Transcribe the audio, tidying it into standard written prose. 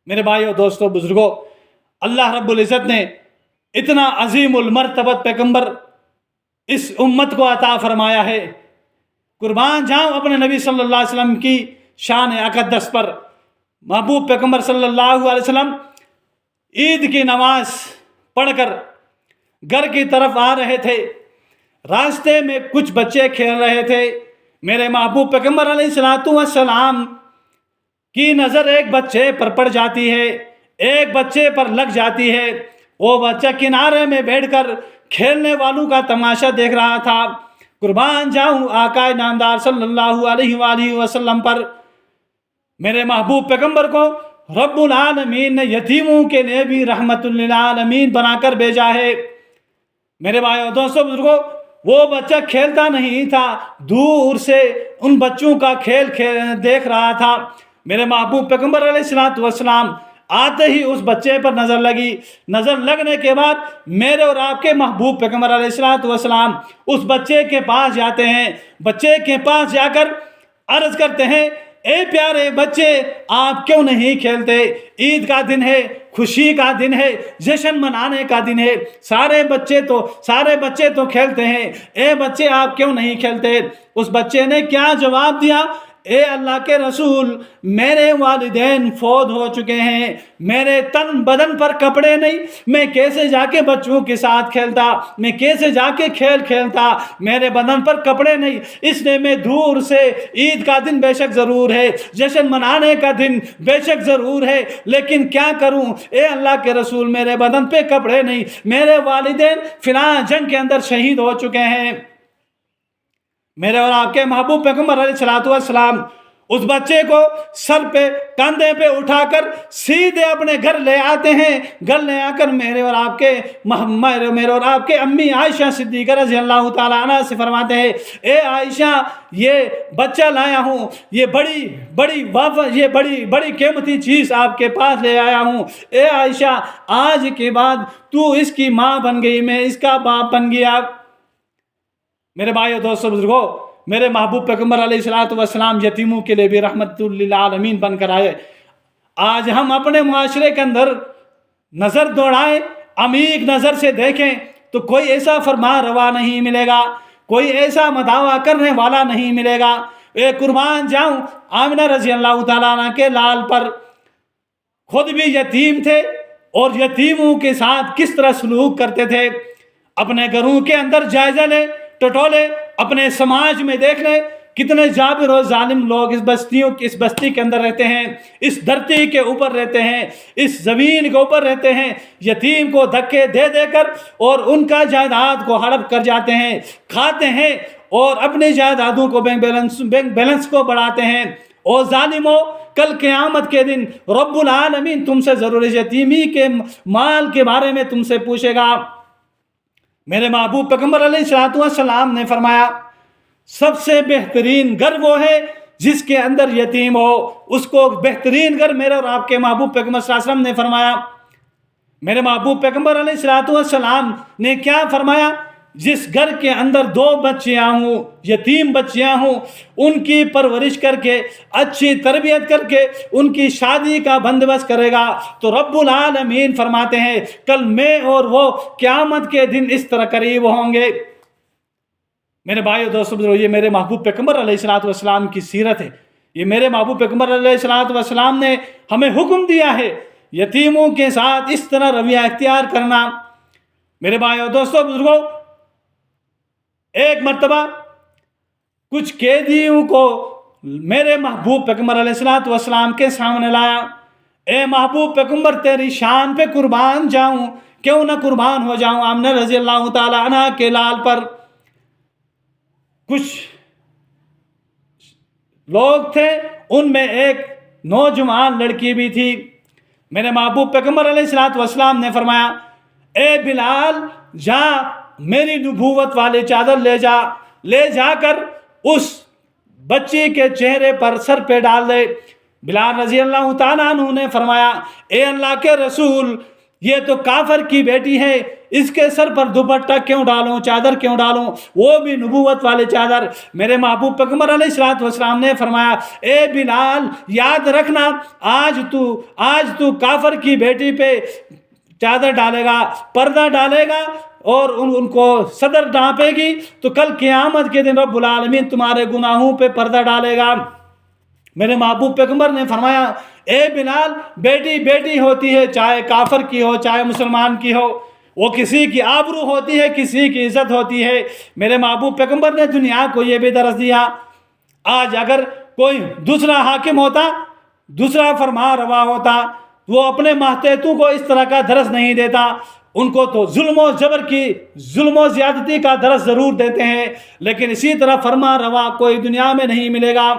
میرے بھائیوں دوستوں بزرگوں، اللہ رب العزت نے اتنا عظیم المرتبت پیغمبر اس امت کو عطا فرمایا ہے۔ قربان جاؤں اپنے نبی صلی اللہ علیہ وسلم کی شان اقدس پر۔ محبوب پیغمبر صلی اللہ علیہ وسلم عید کی نماز پڑھ کر گھر کی طرف آ رہے تھے، راستے میں کچھ بچے کھیل رہے تھے۔ میرے محبوب پیغمبر علیہ السلام کی نظر ایک بچے پر پڑ جاتی ہے، ایک بچے پر لگ جاتی ہے۔ وہ بچہ کنارے میں بیٹھ کر کھیلنے والوں کا تماشا دیکھ رہا تھا۔ قربان جاؤں آقا نامدار صلی اللہ علیہ وآلہ وسلم پر۔ میرے محبوب پیغمبر کو رب العالمین نے یتیموں کے لیے بھی رحمت للعالمین بنا کر بھیجا ہے۔ میرے بھائیوں دوستوں بزرگوں، وہ بچہ کھیلتا نہیں تھا، دور سے ان بچوں کا کھیل دیکھ رہا تھا۔ میرے محبوب پیغمبر علیہ السلام آتے ہی اس بچے پر نظر لگی۔ نظر لگنے کے بعد میرے اور آپ کے محبوب پیغمبر علیہ السلام اس بچے کے پاس جاتے ہیں۔ بچے کے پاس جا کر عرض کرتے ہیں، اے پیارے بچے، آپ کیوں نہیں کھیلتے؟ عید کا دن ہے، خوشی کا دن ہے، جشن منانے کا دن ہے، سارے بچے تو کھیلتے ہیں، اے بچے آپ کیوں نہیں کھیلتے؟ اس بچے نے کیا جواب دیا؟ اے اللہ کے رسول، میرے والدین فوت ہو چکے ہیں، میرے تن بدن پر کپڑے نہیں، میں کیسے جا کے بچوں کے ساتھ کھیلتا، میں کیسے جا کے کھیل کھیلتا، میرے بدن پر کپڑے نہیں، اس لیے میں دور سے عید کا دن بے شک ضرور ہے، جشن منانے کا دن بے شک ضرور ہے، لیکن کیا کروں اے اللہ کے رسول، میرے بدن پہ کپڑے نہیں، میرے والدین فلاں جنگ کے اندر شہید ہو چکے ہیں۔ میرے اور آپ کے محبوب پیغمبر علیہ السلام اس بچے کو سر پہ کندھے پہ اٹھا کر سیدھے اپنے گھر لے آتے ہیں۔ گھر لے آ کر میرے اور آپ کے امی عائشہ صدیقہ رضی اللہ تعالیٰ عنہ سے فرماتے ہیں، اے عائشہ، یہ بچہ لایا ہوں، یہ بڑی قیمتی چیز آپ کے پاس لے آیا ہوں۔ اے عائشہ، آج کے بعد تو اس کی ماں بن گئی، میں اس کا باپ بن گیا۔ میرے بھائیو دوستو بزرگوں، میرے محبوب پیغمبر علیہ السلام یتیموں کے لیے بھی رحمت للعالمین بن کر آئے۔ آج ہم اپنے معاشرے کے اندر نظر دوڑائیں، عمیق نظر سے دیکھیں تو کوئی ایسا فرما روا نہیں ملے گا، کوئی ایسا مداوع کرنے والا نہیں ملے گا۔ اے قربان جاؤں آمنہ رضی اللہ تعالیٰ عنہ کے لال پر، خود بھی یتیم تھے اور یتیموں کے ساتھ کس طرح سلوک کرتے تھے۔ اپنے گھروں کے اندر جائزہ لیں، ٹٹولے، اپنے سماج میں دیکھ لیں کتنے جابر و ظالم لوگ اس بستی کے اندر رہتے ہیں، اس دھرتی کے اوپر رہتے ہیں، اس زمین کے اوپر رہتے ہیں، یتیم کو دھکے دے دے کر اور ان کا جائیداد کو ہڑپ کر جاتے ہیں، کھاتے ہیں اور اپنی جائیدادوں کو بینک بیلنس کو بڑھاتے ہیں۔ اور ظالموں، کل قیامت کے دن رب العالمین تم سے ضرور یتیمی کے مال کے بارے میں تم سے پوچھے گا۔ میرے محبوب پیغمبر علیہ السلام نے فرمایا، سب سے بہترین گھر وہ ہے جس کے اندر یتیم ہو، اس کو بہترین گھر میرے اور آپ کے محبوب پیغمبر صلی اللہ علیہ وسلم نے فرمایا۔ میرے محبوب پیغمبر علیہ السلام نے کیا فرمایا؟ جس گھر کے اندر 2 بچیاں ہوں، یتیم بچیاں ہوں، ان کی پرورش کر کے، اچھی تربیت کر کے ان کی شادی کا بندوبست کرے گا تو رب العالمین فرماتے ہیں کل میں اور وہ قیامت کے دن اس طرح قریب ہوں گے۔ میرے بھائیو دوستو، یہ میرے محبوب پیغمبر علیہ السلام کی سیرت ہے۔ یہ میرے محبوب پیغمبر علیہ السلام نے ہمیں حکم دیا ہے یتیموں کے ساتھ اس طرح رویہ اختیار کرنا۔ میرے بھائیو دوستو بزرگوں، ایک مرتبہ کچھ قیدیوں کو میرے محبوب پیغمبر علیہ السلام کے سامنے لایا۔ اے محبوب پیغمبر، تیری شان پہ قربان جاؤں، کیوں نہ قربان ہو جاؤں آمنہ رضی اللہ تعالیٰ عنہ کے لال پر۔ کچھ لوگ تھے، ان میں ایک نوجوان لڑکی بھی تھی۔ میرے محبوب پیغمبر علیہ السلام نے فرمایا، اے بلال، جا میری نبوت والی چادر لے جا کر اس بچی کے چہرے پر سر پہ ڈال دے۔ بلال رضی اللہ تعالیٰ عنہ نے فرمایا، اے اللہ کے رسول، یہ تو کافر کی بیٹی ہے، اس کے سر پر دوپٹہ کیوں ڈالوں، چادر کیوں ڈالوں، وہ بھی نبوت والے چادر۔ میرے محبوب پیغمبر علیہ الصلوۃ والسلام نے فرمایا اے بلال یاد رکھنا آج تو کافر کی بیٹی پہ چادر ڈالے گا، پردہ ڈالے گا اور ان کو صدر ڈانپے گی تو کل قیامت کے دن رب العالمین تمہارے گناہوں پہ پردہ ڈالے گا۔ میرے محبوب پیغمبر نے فرمایا اے بلال بیٹی بیٹی ہوتی ہے، چاہے کافر کی ہو چاہے مسلمان کی ہو، وہ کسی کی آبرو ہوتی ہے، کسی کی عزت ہوتی ہے۔ میرے محبوب پیغمبر نے دنیا کو یہ بھی درس دیا۔ آج اگر کوئی دوسرا حاکم ہوتا، دوسرا فرما روا ہوتا، وہ اپنے ماتحتوں کو اس طرح کا درس نہیں دیتا، ان کو تو ظلم و زیادتی کا درس ضرور دیتے ہیں، لیکن اسی طرح فرما روا کوئی دنیا میں نہیں ملے گا۔